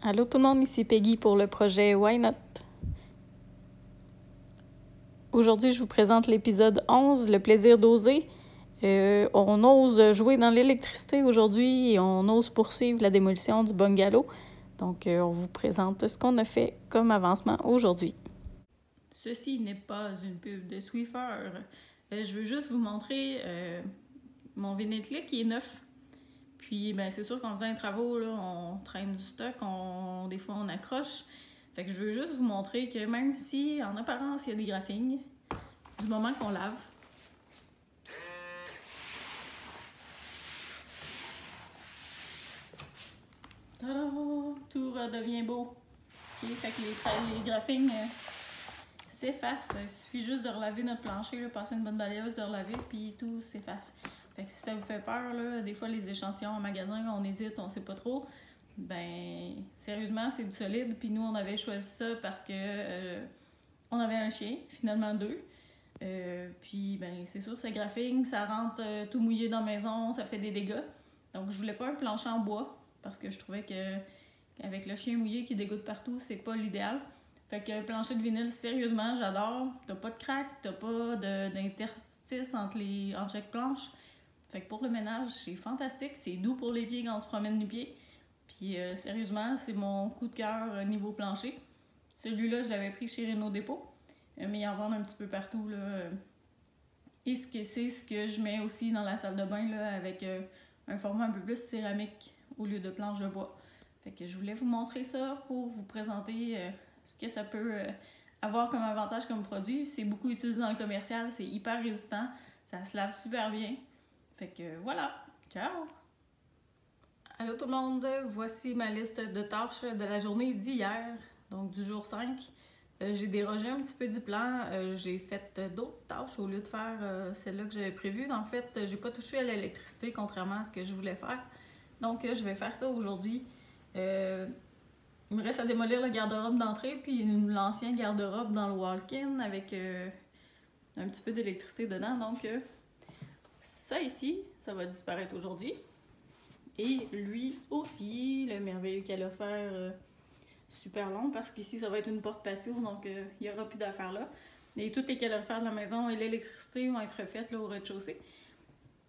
Allô tout le monde, ici Peggy pour le projet Why Not. Aujourd'hui, je vous présente l'épisode 11, le plaisir d'oser. On ose jouer dans l'électricité aujourd'hui et on ose poursuivre la démolition du bungalow. Donc, on vous présente ce qu'on a fait comme avancement aujourd'hui. Ceci n'est pas une pub de Swiffer. Je veux juste vous montrer mon vinyle qui est neuf. Puis, ben, c'est sûr qu'en faisant les travaux, là, on traîne du stock, des fois on accroche. Fait que je veux juste vous montrer que même si, en apparence, il y a des graphings, du moment qu'on lave, tout redevient beau. Okay? Fait que les graphings s'effacent. Il suffit juste de relaver notre plancher, là, passer une bonne balayeuse, de relaver, puis tout s'efface. Fait que si ça vous fait peur, là, des fois les échantillons en magasin, on hésite, on sait pas trop. Ben, sérieusement, c'est du solide. Puis nous, on avait choisi ça parce que on avait un chien, finalement deux. Puis, ben, c'est sûr que c'est graphing, ça rentre tout mouillé dans la maison, ça fait des dégâts. Donc, je voulais pas un plancher en bois parce que je trouvais que avec le chien mouillé qui dégoûte partout, c'est pas l'idéal. Fait que plancher de vinyle, sérieusement, j'adore. T'as pas de craque, t'as pas d'interstice entre chaque planche. Fait que pour le ménage, c'est fantastique. C'est doux pour les pieds quand on se promène les pieds. Puis sérieusement, c'est mon coup de cœur niveau plancher. Celui-là, je l'avais pris chez Renault Dépôt. Mais ils en vendent un petit peu partout, là. Et c'est ce que je mets aussi dans la salle de bain, là, avec un format un peu plus céramique au lieu de planche de bois. Fait que je voulais vous montrer ça pour vous présenter ce que ça peut avoir comme avantage comme produit. C'est beaucoup utilisé dans le commercial, c'est hyper résistant, ça se lave super bien. Fait que voilà, ciao! Allô tout le monde, voici ma liste de tâches de la journée d'hier, donc du jour 5. J'ai dérogé un petit peu du plan, j'ai fait d'autres tâches au lieu de faire celle-là que j'avais prévue. En fait, j'ai pas touché à l'électricité contrairement à ce que je voulais faire. Donc je vais faire ça aujourd'hui. Il me reste à démolir le garde-robe d'entrée puis l'ancien garde-robe dans le walk-in avec un petit peu d'électricité dedans. Donc ça ici, ça va disparaître aujourd'hui. Et lui aussi, le merveilleux calorifère super long parce qu'ici ça va être une porte patio, donc il n'y aura plus d'affaires là. Et tous les calorifères de la maison et l'électricité vont être refaites là, au rez-de-chaussée.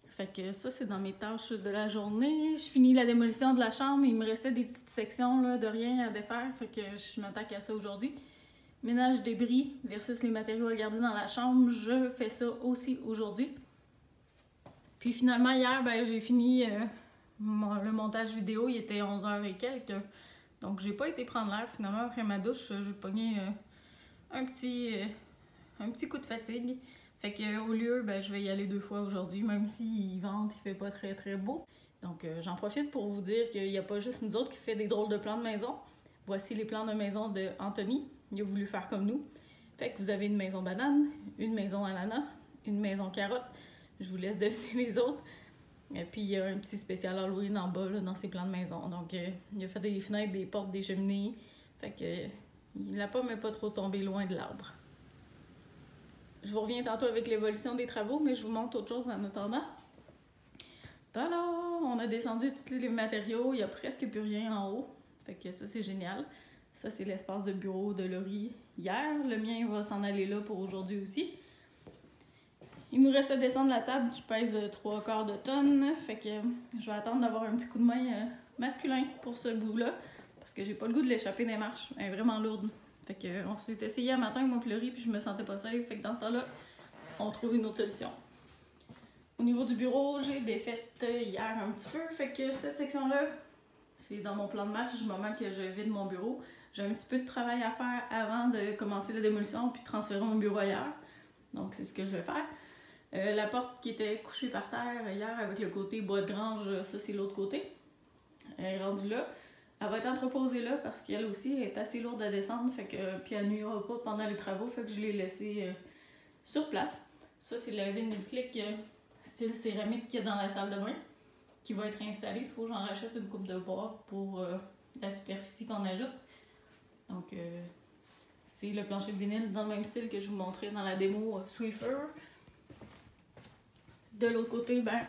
Fait que ça, c'est dans mes tâches de la journée. Je finis la démolition de la chambre. Il me restait des petites sections là, de rien à défaire. Fait que je m'attaque à ça aujourd'hui. Ménage débris versus les matériaux à garder dans la chambre. Je fais ça aussi aujourd'hui. Puis finalement, hier, ben, j'ai fini le montage vidéo. Il était 11h et quelques. Donc, j'ai pas été prendre l'air. Finalement, après ma douche, j'ai pogné un petit coup de fatigue. Fait que au lieu, ben, je vais y aller 2 fois aujourd'hui, même s'il vente, il fait pas très très beau. Donc j'en profite pour vous dire qu'il n'y a pas juste nous autres qui fait des drôles de plans de maison. Voici les plans de maison de Anthony. Il a voulu faire comme nous. Fait que vous avez une maison banane, une maison ananas, une maison carotte. Je vous laisse deviner les autres. Et puis il y a un petit spécial Halloween en bas là, dans ses plans de maison. Donc il a fait des fenêtres, des portes, des cheminées. Fait que la pomme n'est pas trop tombée loin de l'arbre. Je vous reviens tantôt avec l'évolution des travaux, mais je vous montre autre chose en attendant. Tada! On a descendu tous les matériaux, il n'y a presque plus rien en haut. Fait que ça, c'est génial. Ça, c'est l'espace de bureau de Laurie hier. Le mien va s'en aller là pour aujourd'hui aussi. Il nous reste à descendre la table qui pèse 3/4 de tonne. Fait que je vais attendre d'avoir un petit coup de main masculin pour ce bout-là. Parce que j'ai pas le goût de l'échapper des marches. Elle est vraiment lourde. Fait que on s'est essayé un matin, moi pleurer, puis je me sentais pas safe. Fait que dans ce temps-là, on trouve une autre solution. Au niveau du bureau, j'ai défait hier un petit peu. Fait que cette section-là, c'est dans mon plan de match du moment que je vide mon bureau. J'ai un petit peu de travail à faire avant de commencer la démolition puis de transférer mon bureau ailleurs. Donc c'est ce que je vais faire. La porte qui était couchée par terre hier avec le côté bois de grange, ça c'est l'autre côté. Elle est rendue là. Elle va être entreposée là parce qu'elle aussi est assez lourde à descendre, fait que, puis elle nuira pas pendant les travaux, fait que je l'ai laissée sur place. Ça, c'est le vinyl click style céramique qu'il y a dans la salle de bain qui va être installé. Il faut que j'en rachète une coupe de bois pour la superficie qu'on ajoute. Donc, c'est le plancher de vinyle dans le même style que je vous montrais dans la démo Swiffer. De l'autre côté, ben,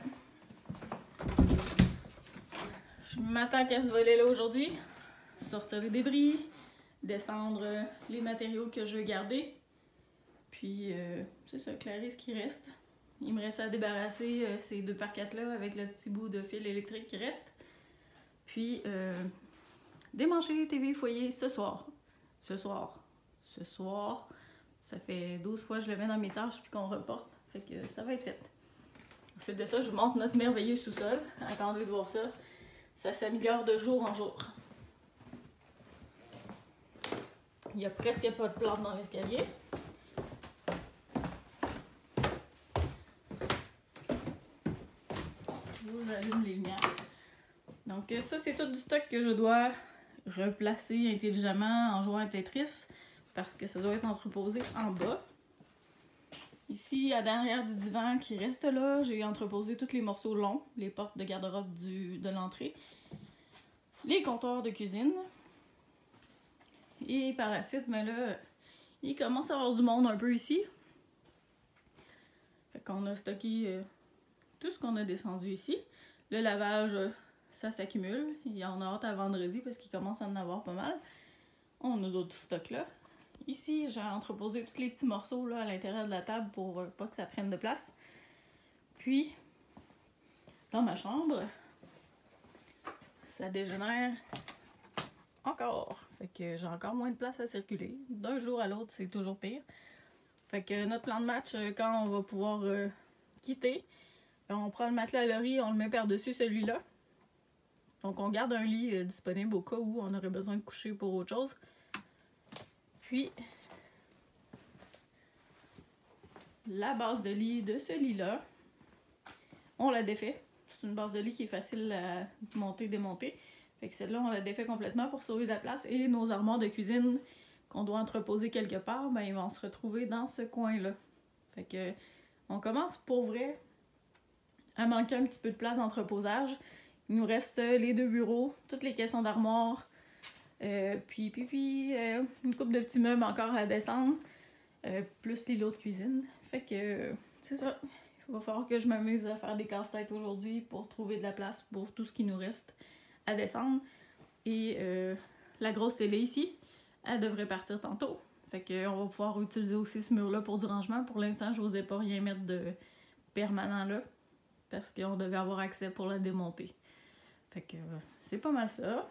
je m'attaque à ce volet-là aujourd'hui. sortir les débris, descendre les matériaux que je veux garder. Puis, c'est ça, clairer ce qui reste. Il me reste à débarrasser ces 2x4 là avec le petit bout de fil électrique qui reste. Puis, démancher les TV foyer ce soir. Ce soir. Ça fait 12 fois que je le mets dans mes tâches puis qu'on reporte. Fait que ça va être fait. Ensuite de ça, je vous montre notre merveilleux sous-sol. Attendez de voir ça. Ça s'améliore de jour en jour. Il n'y a presque pas de plâtre dans l'escalier. Je vous allume les lumières. Donc ça, c'est tout du stock que je dois replacer intelligemment en jouant à Tetris parce que ça doit être entreposé en bas. Ici, à l'arrière du divan qui reste là, j'ai entreposé tous les morceaux longs, les portes de garde-robe de l'entrée, les comptoirs de cuisine. Et par la suite, mais là, il commence à y avoir du monde un peu ici. Fait qu'on a stocké tout ce qu'on a descendu ici. Le lavage, ça s'accumule. Il y en a hâte à vendredi parce qu'il commence à en avoir pas mal. On a d'autres stocks là. Ici, j'ai entreposé tous les petits morceaux là, à l'intérieur de la table pour pas que ça prenne de place. Puis, dans ma chambre, ça dégénère encore. Fait que j'ai encore moins de place à circuler. D'un jour à l'autre, c'est toujours pire. Fait que notre plan de match, quand on va pouvoir quitter, on prend le matelas à Laurie, on le met par-dessus celui-là. Donc on garde un lit disponible au cas où on aurait besoin de coucher pour autre chose. Puis, la base de lit de ce lit-là, on la défait. C'est une base de lit qui est facile à monter et démonter. Fait que celle-là, on la défait complètement pour sauver de la place. Et nos armoires de cuisine qu'on doit entreposer quelque part, ben ils vont se retrouver dans ce coin-là. Fait que on commence pour vrai à manquer un petit peu de place d'entreposage. Il nous reste les 2 bureaux, toutes les caissons d'armoire, puis une couple de petits meubles encore à descendre, plus les lots de cuisine. Fait que c'est ça. Il va falloir que je m'amuse à faire des casse-têtes aujourd'hui pour trouver de la place pour tout ce qui nous reste à descendre. Et la grosse télé ici, elle devrait partir tantôt. Fait qu'on va pouvoir utiliser aussi ce mur-là pour du rangement. Pour l'instant, je n'osais pas rien mettre de permanent là, parce qu'on devait avoir accès pour la démonter. Fait que c'est pas mal ça.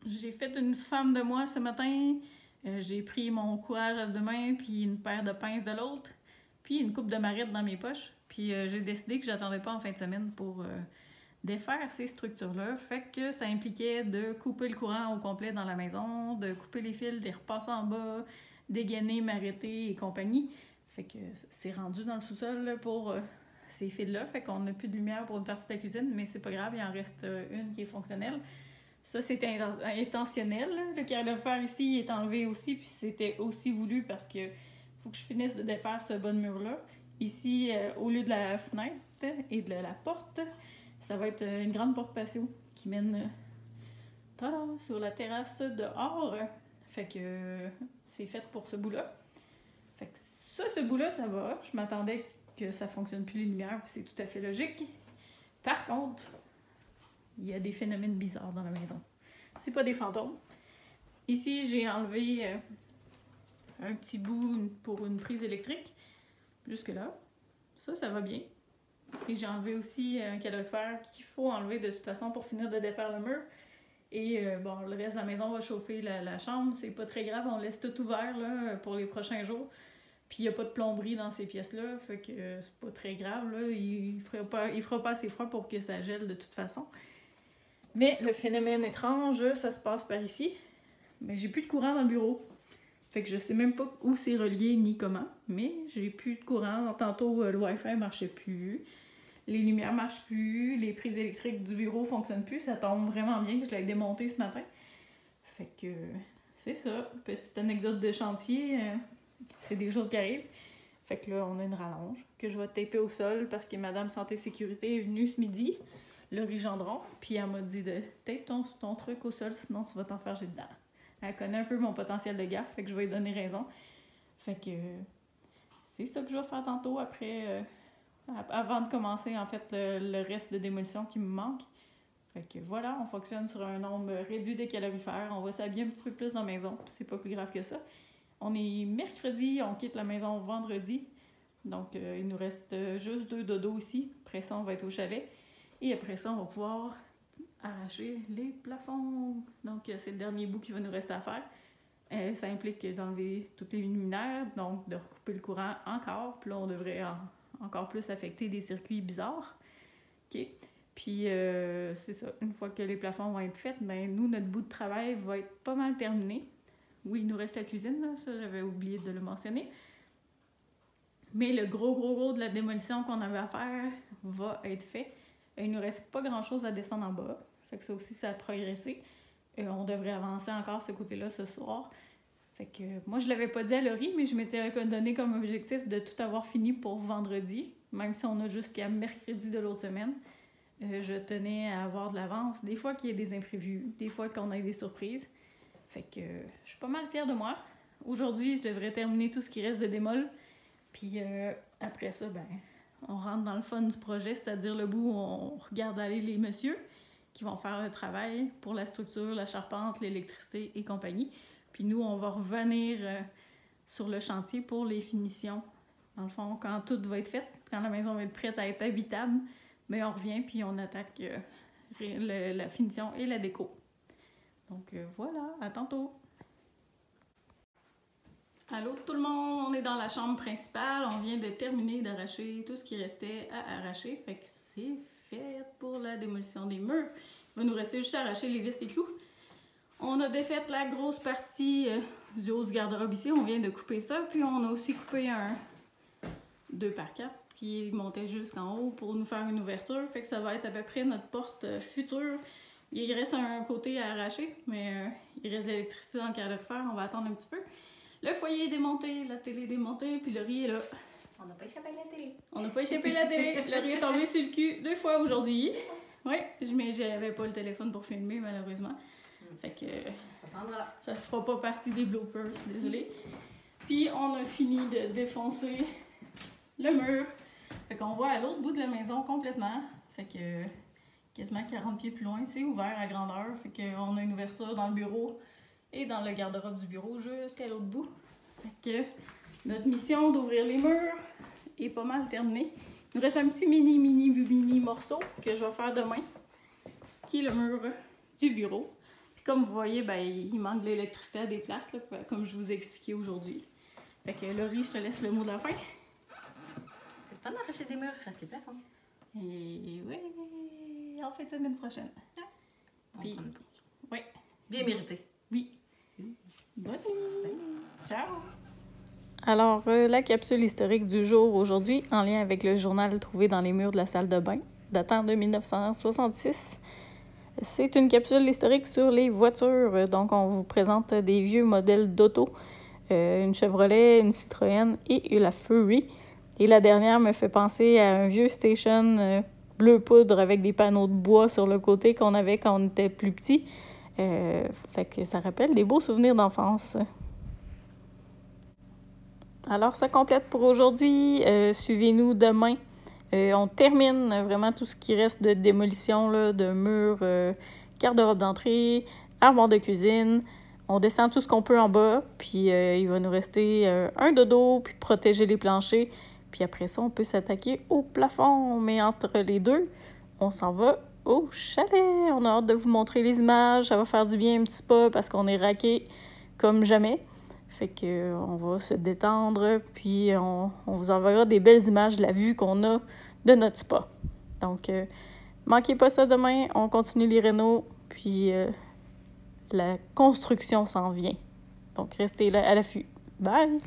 J'ai fait une femme de moi ce matin. J'ai pris mon courage à deux mains, puis une paire de pinces de l'autre, puis une coupe de marrette dans mes poches. Puis j'ai décidé que j'attendais pas en fin de semaine pour défaire ces structures-là. Fait que ça impliquait de couper le courant au complet dans la maison, de couper les fils, les repasser en bas, dégainer, m'arrêter et compagnie. Fait que c'est rendu dans le sous-sol pour ces fils-là. Fait qu'on n'a plus de lumière pour une partie de la cuisine, mais c'est pas grave, il en reste une qui est fonctionnelle. Ça, c'était intentionnel. Le calorifère ici est enlevé aussi, puis c'était aussi voulu parce que faut que je finisse de défaire ce bas de mur-là. Ici, au lieu de la fenêtre et de la porte, ça va être une grande porte patio qui mène sur la terrasse dehors. Fait que c'est fait pour ce bout-là. Fait que ça, ce bout-là, ça va. Je m'attendais que ça fonctionne plus les lumières, puis c'est tout à fait logique. Par contre, il y a des phénomènes bizarres dans la maison. C'est pas des fantômes. Ici, j'ai enlevé un petit bout pour une prise électrique. Jusque-là. Ça va bien. Et j'ai enlevé aussi un calorifère qu'il faut enlever de toute façon pour finir de défaire le mur. Et bon, le reste de la maison va chauffer la chambre. C'est pas très grave, on laisse tout ouvert là, pour les prochains jours. Puis il n'y a pas de plomberie dans ces pièces-là, fait que c'est pas très grave. Là. Il fera pas assez froid pour que ça gèle de toute façon. Mais le phénomène étrange, ça se passe par ici. Mais j'ai plus de courant dans le bureau. Fait que je sais même pas où c'est relié ni comment. Mais j'ai plus de courant. Tantôt, le Wi-Fi marchait plus. Les lumières marchent plus. Les prises électriques du bureau fonctionnent plus. Ça tombe vraiment bien que je l'ai démonté ce matin. Fait que c'est ça. Petite anecdote de chantier. C'est des choses qui arrivent. Fait que là, on a une rallonge que je vais taper au sol parce que Madame Santé Sécurité est venue ce midi, Laurie Gendron, puis elle m'a dit de taper ton truc au sol, sinon tu vas t'enfarger dedans. Elle connaît un peu mon potentiel de gaffe, fait que je vais lui donner raison. Fait que c'est ça que je vais faire tantôt après, avant de commencer en fait le reste de démolition qui me manque. Fait que voilà, on fonctionne sur un nombre réduit de calorifères. On va s'habiller un petit peu plus dans la maison, c'est pas plus grave que ça. On est mercredi, on quitte la maison vendredi. Donc, il nous reste juste 2 dodos ici. Après ça, on va être au chalet. Et après ça, on va pouvoir arracher les plafonds. Donc, c'est le dernier bout qui va nous rester à faire. Ça implique d'enlever toutes les luminaires, donc de recouper le courant encore. Puis là, on devrait encore plus affecter des circuits bizarres. OK? Puis, c'est ça. Une fois que les plafonds vont être faits, ben, nous, notre bout de travail va être pas mal terminé. Oui, il nous reste la cuisine, là, ça, j'avais oublié de le mentionner. Mais le gros de la démolition qu'on avait à faire va être fait. Il nous reste pas grand-chose à descendre en bas. Fait que ça aussi, ça a progressé. On devrait avancer encore ce côté-là ce soir. Fait que moi, je l'avais pas dit à Laurie, mais je m'étais donné comme objectif de tout avoir fini pour vendredi, même si on a jusqu'à mercredi de l'autre semaine. Je tenais à avoir de l'avance. Des fois qu'il y ait des imprévus, des fois qu'on ait des surprises. Fait que je suis pas mal fière de moi. Aujourd'hui, je devrais terminer tout ce qui reste de démol. Puis après ça, ben, on rentre dans le fun du projet, c'est-à-dire le bout où on regarde aller les messieurs qui vont faire le travail pour la structure, la charpente, l'électricité et compagnie. Puis nous, on va revenir sur le chantier pour les finitions. Dans le fond, quand tout va être fait, quand la maison va être prête à être habitable, mais on revient puis on attaque la finition et la déco. Donc voilà, à tantôt! Allô tout le monde, on est dans la chambre principale, on vient de terminer d'arracher tout ce qui restait à arracher, fait que c'est fait pour la démolition des murs. Il va nous rester juste à arracher les vis et clous. On a défait la grosse partie du haut du garde-robe ici, on vient de couper ça, puis on a aussi coupé un 2x4 qui montait jusqu'en haut pour nous faire une ouverture, fait que ça va être à peu près notre porte future. Il reste un côté à arracher, mais il reste de l'électricité dans le calorifère, on va attendre un petit peu. Le foyer est démonté, la télé est démontée, puis le riz est là. On n'a pas échappé à la télé. On n'a pas échappé à la télé. Le riz est tombé sur le cul 2 fois aujourd'hui. Oui, mais j'avais pas le téléphone pour filmer, malheureusement. Fait que ça ne fera pas partie des bloopers, désolé. Puis on a fini de défoncer le mur. Fait qu'on voit à l'autre bout de la maison complètement. Fait que quasiment 40 pieds plus loin, c'est ouvert à grandeur. Fait qu'on a une ouverture dans le bureau et dans le garde-robe du bureau jusqu'à l'autre bout. Fait que notre mission d'ouvrir les murs est pas mal terminée. Il nous reste un petit mini morceau que je vais faire demain, qui est le mur du bureau. Puis comme vous voyez, ben, il manque de l'électricité à des places, là, comme je vous ai expliqué aujourd'hui. Fait que Laurie, je te laisse le mot de la fin. C'est le fun d'arracher des murs, reste les plafonds. Et oui, en fin de semaine prochaine. Ouais. Puis, oui. Bien mérité. Oui. Bonne nuit. Ciao. Alors, la capsule historique du jour aujourd'hui, en lien avec le journal trouvé dans les murs de la salle de bain, datant de 1966. C'est une capsule historique sur les voitures. Donc, on vous présente des vieux modèles d'auto. Une Chevrolet, une Citroën et la Fury. Et la dernière me fait penser à un vieux station bleu poudre avec des panneaux de bois sur le côté qu'on avait quand on était plus petit. Fait que ça rappelle des beaux souvenirs d'enfance. Alors, ça complète pour aujourd'hui. Suivez-nous demain. On termine vraiment tout ce qui reste de démolition, là, de murs, garde-robe d'entrée, armoire de cuisine. On descend tout ce qu'on peut en bas, puis il va nous rester un dodo, puis protéger les planchers. Puis après ça, on peut s'attaquer au plafond. Mais entre les deux, on s'en va au chalet. On a hâte de vous montrer les images. Ça va faire du bien un petit spa parce qu'on est raqué comme jamais. Fait que on va se détendre, puis on vous enverra des belles images de la vue qu'on a de notre spa. Donc, manquez pas ça demain. On continue les rénaux, puis la construction s'en vient. Donc, restez là à l'affût. Bye!